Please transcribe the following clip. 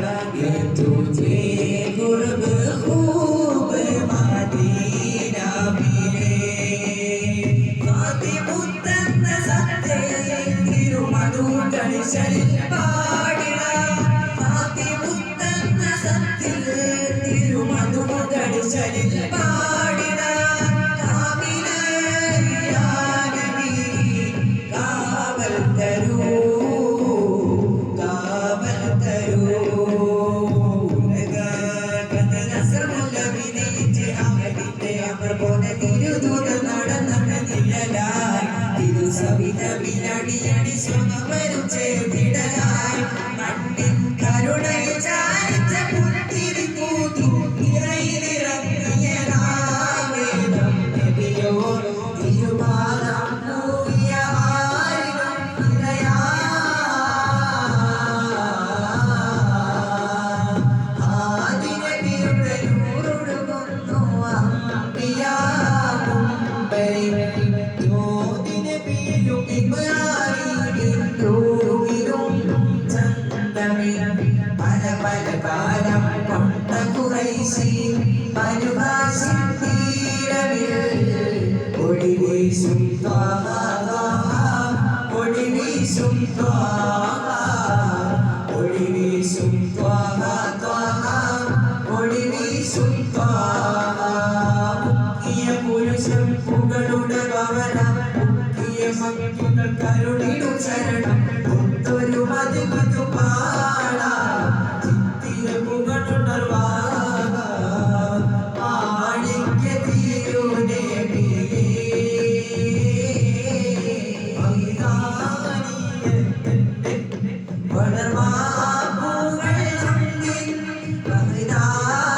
ये तुझे गुर्ब खूब मदीना मिले फातिमुत्तन सत्ते तिरुमधु जलशल पाड़िड़ा फातिमुत्तन सत्ते तिरुमधु जलशल पाड़िड़ा कामिले या नबी कावल करो ിയടി സുഖവരും ചേർത്തിടലായി മണ്ണിൻ കരുണയെ ചാരിച്ച പുത്തിരി കൂത്തു ഇറയിലിറങ്ങിയ നാവേദം നബിയോർ തിരുമാനം കൂടിയ ആരിലും ഇല്ലയാ ആദിനബിയുടെ നൂറൊഴുകുന്നു അമ്പിയാകും പല പല കാലം കൊണ്ട കുറൈശി പരുവാശി തീരവിൽ ഒളിവീശും ഒളിവീശും ഒളിവീശും ഒളിവീശും മുക്കിയ പുരുഷൻ പുകളുടെ ഭവനം മുക്കിയ മക്കൾ കരുണിടു ശരണം